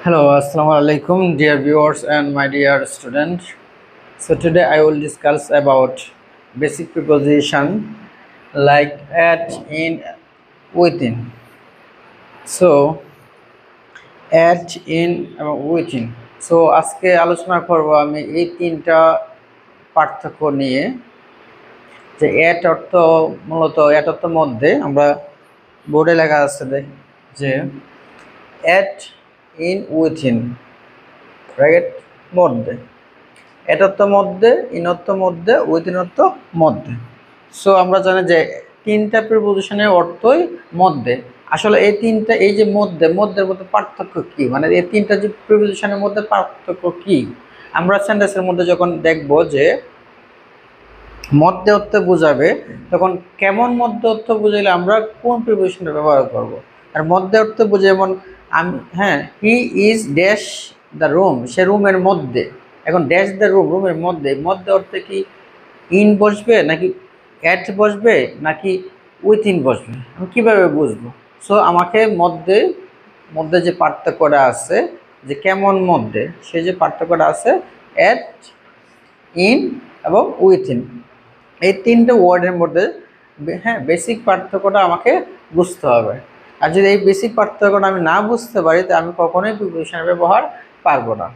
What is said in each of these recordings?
Hello, Assalamu alaikum, dear viewers and my dear student. So today I will discuss about basic preposition like at, in, within. So at, in এবং within. So আজকে আলোচনা করব আমি এই তিনটা পার্থক্য নিয়ে। যে at অর্থ মূলত at অর্থ মধ্যে, আমরা বোর্ডে লেখা আছে যে at, in, within, রাইট, মধ্যে। এটা তো মধ্যে, ইনত্ব মধ্যে, উইথিনত্ব মধ্যে। সো আমরা জানি যে তিনটা প্রিপোজিশনের অর্থই মধ্যে। আসলে এই তিনটা, এই যে মধ্যে, মধ্যের মধ্যে পার্থক্য কি, মানে এই তিনটা যে প্রিপোজিশনের মধ্যে পার্থক্য কি, আমরা সেন্টেন্সের মধ্যে যখন দেখব যে মধ্যে অর্থ বোঝাবে, তখন কেমন মধ্যে অর্থ বুঝাইলে আমরা কোন প্রিপোজিশনটা ব্যবহার করব। আর মধ্যে অর্থ বুঝে যেমন আমি, হ্যাঁ, he is dash the room, সে রুমের মধ্যে। এখন ড্যাশ দ্য রুম, রুমের মধ্যে, মধ্যে অর্থে কি ইন বসবে নাকি অ্যাট বসবে নাকি উইথিন বসবে, আমি কীভাবে বুঝবো? সো আমাকে মধ্যে, মধ্যে যে পার্থক্যটা আছে, যে কেমন মধ্যে, সে যে পার্থক্যটা আছে অ্যাট, ইন এবং উইথিন, এই তিনটে ওয়ার্ডের মধ্যে, হ্যাঁ, বেসিক পার্থক্যটা আমাকে বুঝতে হবে। আর যদি এই বেসিক পার্থক্যটা আমি না বুঝতে পারি, তো আমি কখনোই প্রিপোজিশনের ব্যবহার পারবো না।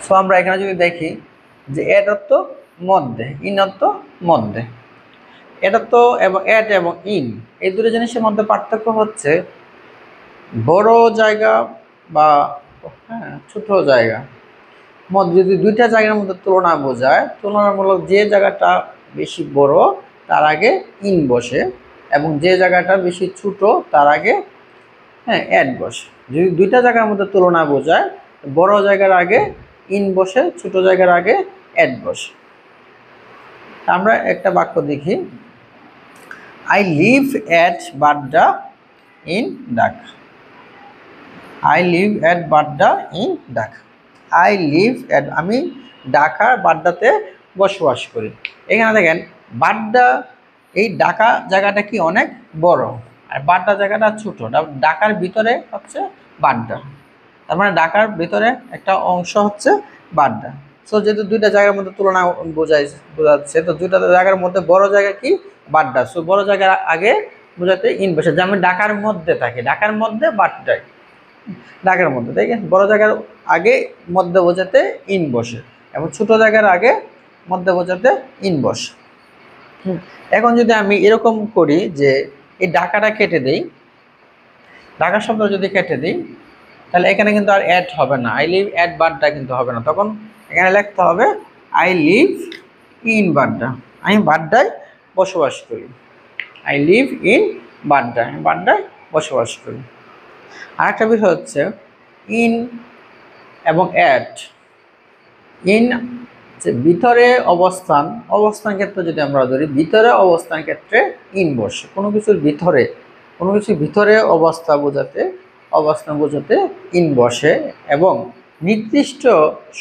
সো আমরা এখানে যদি দেখি যে এট অর্থ মধ্যে, ইন অর্থ মধ্যে। এটা তো এবং এট এবং ইন, এই দুটো জিনিসের মধ্যে পার্থক্য হচ্ছে বড় জায়গা বা, হ্যাঁ, ছোট জায়গা মধ্যে। যদি দুইটা জায়গার মধ্যে তুলনা বোঝায়, তুলনামূলক যে জায়গাটা বেশি বড় তার আগে ইন বসে, এবং যে জায়গাটা বেশি ছোট তার আগে, হ্যাঁ, অ্যাড বসে। যদি দুইটা জায়গার মধ্যে তুলনা বোঝায়, বড় জায়গার আগে ইন বসে, ছোট জায়গার আগে অ্যাড বসে। আমরা একটা বাক্য দেখি, I live at Badda in Dhaka. I live at Badda in Dhaka. I live at, আমি ঢাকার বাড্ডাতে বসবাস করি। এখানে দেখেন বাড্ডা, এই ঢাকা জায়গাটা কি অনেক বড়, আর বাড্ডা জায়গাটা ছোট। ঢাকার ভিতরে হচ্ছে বাড্ডা, তার মানে ঢাকার ভিতরে একটা অংশ হচ্ছে বাড্ডা। সো যেহেতু দুইটা জায়গার মধ্যে তুলনা বোঝাচ্ছে, তো দুইটা জায়গার মধ্যে বড় জায়গা কি বাড্ডা। সো বড় জায়গার আগে বোঝাতে ইন বসে, যে আমি ঢাকার মধ্যে থাকি, ঢাকার মধ্যে বাড্ডায়, ঢাকার মধ্যে, তাই বড় জায়গার আগে মধ্যে বোঝাতে ইন বসে, এবং ছোট জায়গার আগে মধ্যে বোঝাতে ইন বসে। এখন যদি আমি এরকম করি যে এই ঢাকাটা কেটে দিই, ঢাকা শব্দ যদি কেটে দিই, তাহলে এখানে কিন্তু আর অ্যাড হবে না, আই লিভ অ্যাট বাড্ডা কিন্তু হবে না। তখন এখানে লিখতে হবে আই লিভ ইন বাড্ডা, আমি বাড্ডায় বসবাস করি। আই লিভ ইন বাড্ডা, আমি বাড্ডায় বসবাস করি। আরেকটা বিষয় হচ্ছে ইন এবং অ্যাট। ইন যে ভিতরে অবস্থান, অবস্থান ক্ষেত্রে যদি আমরা ধরি, ভিতরে অবস্থান ক্ষেত্রে ইন বসে। কোনো কিছুর ভিতরে, কোনো কিছুর ভিতরে অবস্থা বোঝাতে, অবস্থান বোঝাতে ইন বসে, এবং নির্দিষ্ট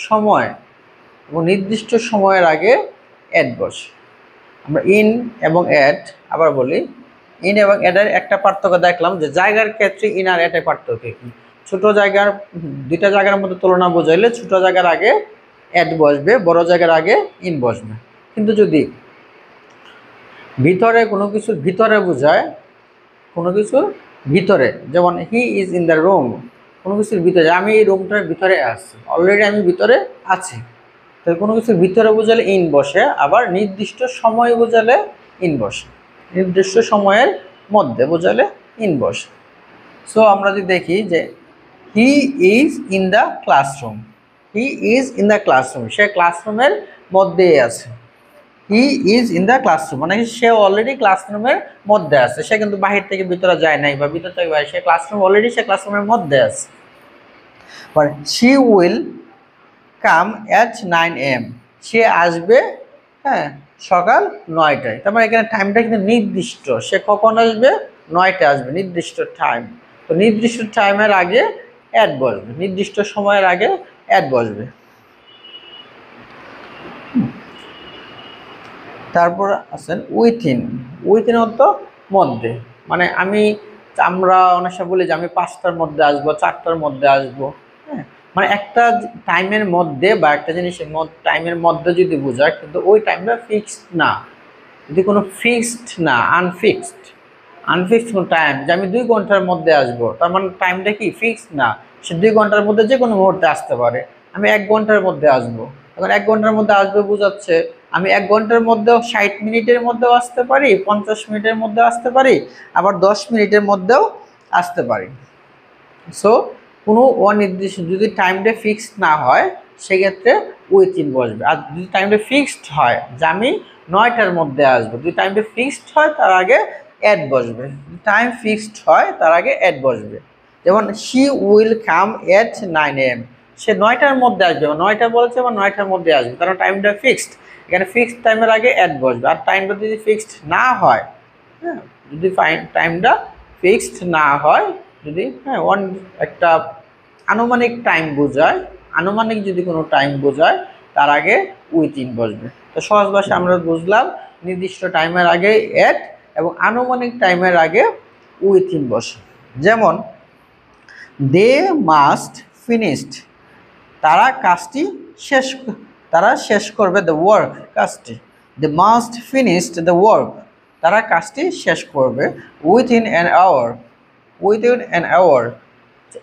সময় এবং নির্দিষ্ট সময়ের আগে অ্যাট বসে। আমরা ইন এবং অ্যাট, আবার বলি, ইন এবং অ্যাটের একটা পার্থক্য দেখলাম, যে জায়গার ক্ষেত্রে ইন আর অ্যাটের পার্থক্য কি। ছোট জায়গার, দুইটা জায়গার মধ্যে তুলনা বোঝাইলে ছোট জায়গার আগে অ্যাট বসবে, বড় জায়গার আগে ইন বসবে। কিন্তু যদি ভিতরে, কোনো কিছুর ভিতরে বোঝায়, কোনো কিছুর ভিতরে, যেমন হি ইজ ইন দ্য রুম, কোনো কিছুর ভিতরে, আমি এই রুমটার ভিতরে আছি, অলরেডি আমি ভিতরে আছি। তো কোনো কিছুর ভিতরে বোঝালে ইন বসে, আবার নির্দিষ্ট সময় বোঝালে ইন বসে, নির্দিষ্ট সময়ের মধ্যে বোঝালে ইন বসে। সো আমরা যদি দেখি যে he is in the classroom, he is in the classroom, সে ক্লাসরুমের মধ্যেই আছে। He is in the classroom মানে সে অলরেডি ক্লাসরুমের মধ্যে আছে, সে কিন্তু বাহির থেকে ভিতরে যায় নাই, বা ভিতর থেকে বাইরে, সে ক্লাসরুম অলরেডি, সে ক্লাসরুমের মধ্যে আছে। But she will come at 9 AM, সে আসবে, হ্যাঁ, সকাল 9টায়। তার মানে এখানে টাইমটা কিন্তু নির্দিষ্ট, সে কখন আসবে, 9টায় আসবে, নির্দিষ্ট টাইম। তো নির্দিষ্ট টাইমের আগে অ্যাড বসবে, নির্দিষ্ট সময়ের আগে অ্যাড বসবে। তারপর আছেন উইথিন। উইথিন অর্থ মধ্যে, মানে আমি আমরা অনেক সময় বলি যে আমি 5টার মধ্যে আসবো, 4টার মধ্যে আসবো। হ্যাঁ, মানে একটা টাইমের মধ্যে বা একটা জিনিসের টাইমের মধ্যে যদি বোঝায়, কিন্তু ওই টাইমটা ফিক্সড না। যদি কোনো ফিক্সড না, আনফিক্সড, আনফিক্সড কোনো টাইম যে আমি 2 ঘন্টার মধ্যে আসবো, তার মানে টাইমটা কি ফিক্সড না। সে 2 ঘন্টার মধ্যে যে কোনো মুহূর্তে আসতে পারে। আমি 1 ঘন্টার মধ্যে আসবো, এখন 1 ঘন্টার মধ্যে আসবে বোঝাচ্ছে আমি 1 ঘন্টার মধ্যেও 60 মিনিটের মধ্যেও আসতে পারি, 50 মিনিটের মধ্যেও আসতে পারি, আবার 10 মিনিটের মধ্যেও আসতে পারি। সো কোনো অনির্দিষ্ট যদি টাইমটা ফিক্সড না হয় সেক্ষেত্রে উইথিন বসবে। আর যদি টাইমটা ফিক্সড হয় যে আমি 9টার মধ্যে আসবো, যদি টাইমটা ফিক্সড হয় তার আগে অ্যাড বসবে। যদি টাইম ফিক্সড হয় তার আগে অ্যাড বসবে। যেমন she will come at 9 AM, সে 9টার মধ্যে আসবে, 9টা বলেছে বা 9টার মধ্যে আসবে, কারণ টাইমটা ফিক্সড। এখানে ফিক্সড টাইমের আগে অ্যাড বসবে। আর টাইমটা যদি ফিক্সড না হয়, হ্যাঁ, যদি টাইমটা ফিক্সড না হয়, যদি হ্যাঁ একটা আনুমানিক টাইম বোঝায়, আনুমানিক যদি কোনো টাইম বোঝায় তার আগে উইথিন বসবে। তো সহজ ভাষায় আমরা বুঝলাম নির্দিষ্ট টাইমের আগে এট এবং আনুমানিক টাইমের আগে উইথিন বসে। যেমন দে মাস্ট ফিনিশড, তারা কাজটি শেষ, তারা শেষ করবে দ্য ওয়ার্ক, কাজটি। They must finished the work, তারা কাজটি শেষ করবে within an hour, within an hour,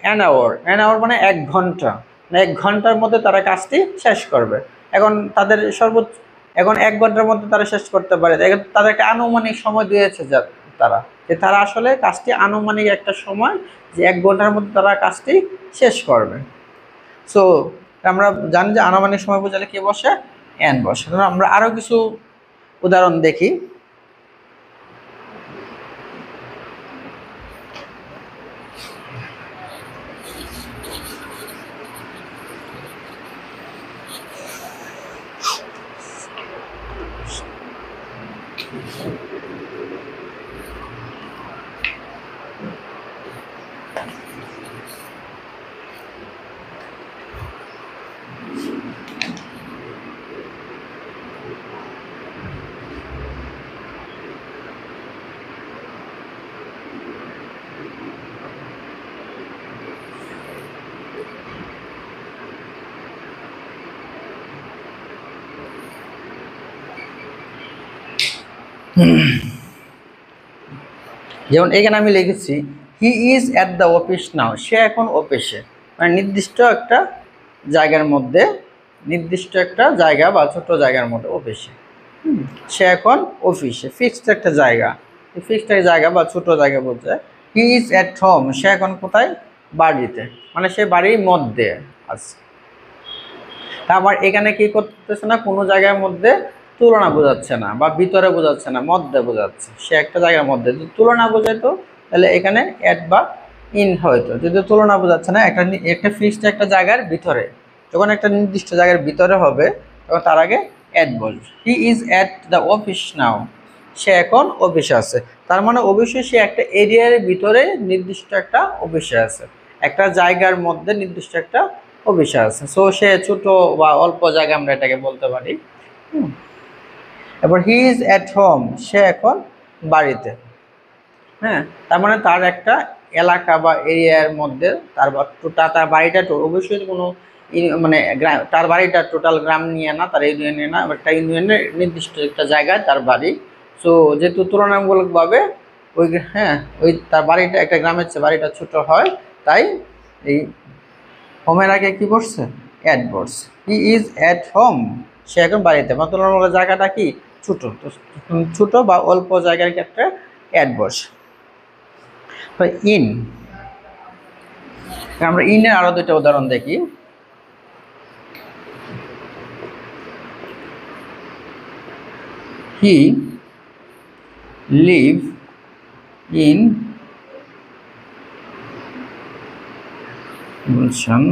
an hour মানে 1 ঘন্টা, 1 ঘন্টার মধ্যে তারা কাজটি শেষ করবে। এখন তাদের সর্বোচ্চ, এখন 1 ঘন্টার মধ্যে তারা শেষ করতে পারে, তাদের একটা আনুমানিক সময় দিয়েছে তারা, যে তারা আসলে কাজটি আনুমানিক একটা সময়, যে 1 ঘন্টার মধ্যে তারা কাজটি শেষ করবে। সো আমরা জানি যে আনুমানিক সময় বোঝালে কি বসে, এন বসে। আমরা আরও কিছু উদাহরণ দেখি। যেমন এখানে আমি লিখেছি he is at the office now, সে এখন অফিসে, মানে নির্দিষ্ট একটা জায়গার মধ্যে, নির্দিষ্ট একটা জায়গা বা ছোট জায়গার মধ্যে অফিসে। সে এখন অফিসে, ফিক্সড একটা জায়গা, ফিক্সড একটা জায়গা বা ছোট জায়গা বলতে। হি ইজ অ্যাট হোম, সে এখন কোথায়, বাড়িতে, মানে সে বাড়ির মধ্যে আছে। আবার এখানে কি করতেছে না, কোনো জায়গার মধ্যে তুলনা বোঝাচ্ছে না বা ভিতরে বোঝাচ্ছে না, মধ্যে বোঝাচ্ছে। সে একটা জায়গার মধ্যে, যদি তুলনা বোঝাইতো তাহলে এখানে অ্যাট বা ইন হয়তো। যদি তুলনা বোঝাচ্ছে না, একটা ফিক্সড একটা জায়গার ভিতরে, যখন একটা নির্দিষ্ট জায়গার ভিতরে হবে তখন তার আগে অ্যাট বলবে। He is at the office now, সে এখন অফিসে আছে। তার মানে অবশ্যই সে একটা এরিয়ার ভিতরে নির্দিষ্ট একটা অফিসে আছে, একটা জায়গার মধ্যে নির্দিষ্ট একটা অফিসে আছে। সো সে ছোট বা অল্প জায়গা আমরা এটাকে বলতে পারি। এবার হি ইজ অ্যাট হোম, সে এখন বাড়িতে। হ্যাঁ, তার মানে তার একটা এলাকা বা এরিয়ার মধ্যে তার বাড়িটা অবশ্যই কোনো মানে তার বাড়িটা টোটাল গ্রাম নিয়ে না, তার ইউনিয়নে না, একটা ইউনিয়নের নির্দিষ্ট একটা জায়গায় তার বাড়ি। সো যেহেতু তুলনামূলকভাবে ওই, হ্যাঁ, ওই তার বাড়িটা একটা গ্রামের চেয়ে বাড়িটা ছোট হয়, তাই এই হোমের আগে কি বসছে, অ্যাট বসছে। হি ইজ অ্যাট হোম, সে এখন বাড়িতে, মানে তুলনামূলক জায়গাটা কি ছোট, তো ছোট বা অল্প জায়গার ক্ষেত্রে অ্যাট বসে। তো ইন, আমরা ইনের আরো দুইটা উদাহরণ দেখি। হি লিভ ইন গুলশান,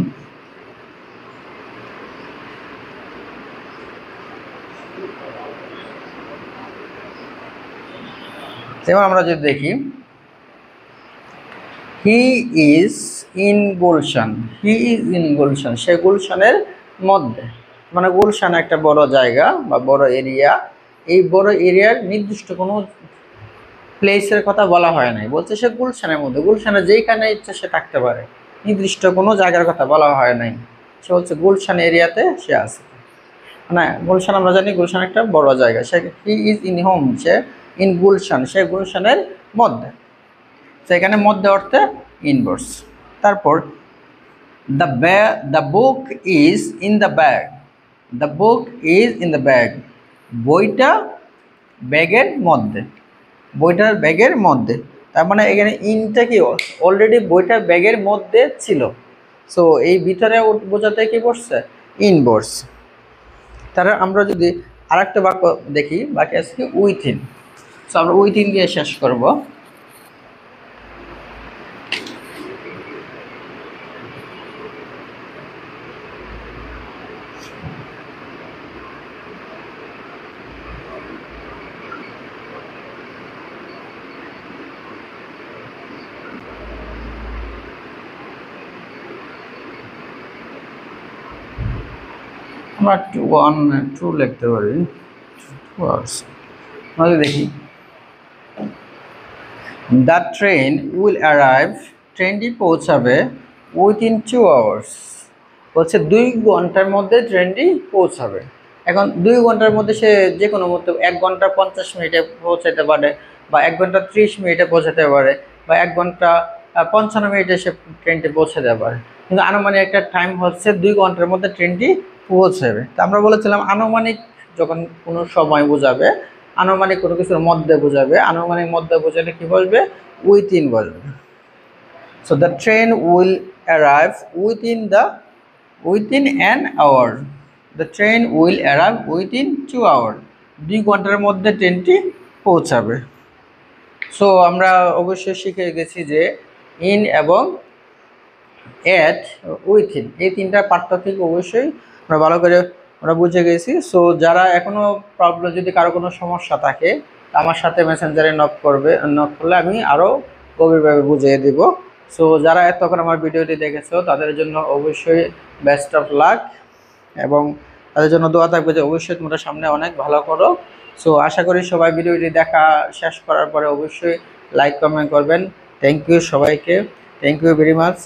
এবার আমরা যদি দেখি he is in Gulshan, he is in Gulshan, সে গুলশানের মধ্যে, মানে গুলশান একটা বড় জায়গা বা বড় এরিয়া। এই বড় এরিয়ার নির্দিষ্ট কোনো প্লেসের কথা বলা হয় নাই, বলছে সে গুলশানের মধ্যে, গুলশানে যেইখানে ইচ্ছা সে থাকতে পারে, নির্দিষ্ট কোনো জায়গার কথা বলা হয় নাই। সে বলছে গুলশান এরিয়াতে সে আছে। না, গুলশান আমরা জানি গুলশান একটা বড় জায়গা। সে হি ইজ ইন হোম, সে ইন গুলশান, সে গুলশানের মধ্যে। সেখানে মধ্যে অর্থে ইনভার্স। তারপর the book is in the bag, the book is in the bag, বইটা ব্যাগের মধ্যে, বইটার ব্যাগের মধ্যে। তার মানে এখানে ইনটা কি, অলরেডি বইটা ব্যাগের মধ্যে ছিল। সো এই ভিতরে বোঝাতে কি বসছে, ইনভার্স। তাহলে আমরা যদি আরেকটা বাক্য দেখি, বাকি আছে কি উইথিন। সো আমরা উইথিন দিয়ে শেষ করব। আমরা 2 লিখতে পারি, 2 hours। আমরা দেখি দ্য ট্রেন উইল অ্যারাইভ, ট্রেনটি পৌঁছাবে উইথিন 2 hours, বলছে 2 ঘন্টার মধ্যে ট্রেনটি পৌঁছাবে। এখন 2 ঘন্টার মধ্যে সে যে কোনো মতো 1 ঘন্টা 50 মিনিটে পৌঁছাতে পারে, বা 1 ঘন্টা 30 মিনিটে পৌঁছাতে পারে, বা 1 ঘন্টা 55 মিনিটে সে ট্রেনটি পৌঁছাতে পারে। কিন্তু আনুমানিক একটা টাইম হচ্ছে 2 ঘন্টার মধ্যে ট্রেনটি পৌঁছাবে। তো আমরা বলেছিলাম আনুমানিক যখন কোনো সময় বোঝাবে, আনুমানিক কোনো কিছুর মধ্যে বোঝাবে, আনুমানিক মধ্যে বোঝালে কি বলবে, উইথিন বলবে। So the train will arrive within an hour, the train will arrive within 2 hours, 2 ঘন্টার মধ্যে ট্রেনটি পৌঁছাবে। সো আমরা অবশ্যই শিখে গেছি যে ইন এবং অ্যাট, উইথিন, এই তিনটা পার্থক্য অবশ্যই আমরা ভালো করে আমরা বুঝে গেছি। সো যারা এখনও প্রবলেম, যদি কারো কোনো সমস্যা থাকে আমার সাথে মেসেঞ্জারে নক করলে আমি আরও গভীরভাবে বুঝিয়ে দিব। সো যারা এতক্ষণ আমার ভিডিওটি দেখেছো তাদের জন্য অবশ্যই বেস্ট অফ লাক, এবং তাদের জন্য দোয়া থাকবে যে অবশ্যই তোমরা সামনে অনেক ভালো করো। সো আশা করি সবাই ভিডিওটি দেখা শেষ করার পরে অবশ্যই লাইক কমেন্ট করবেন। থ্যাংক ইউ সবাইকে, থ্যাংক ইউ ভেরি মাচ।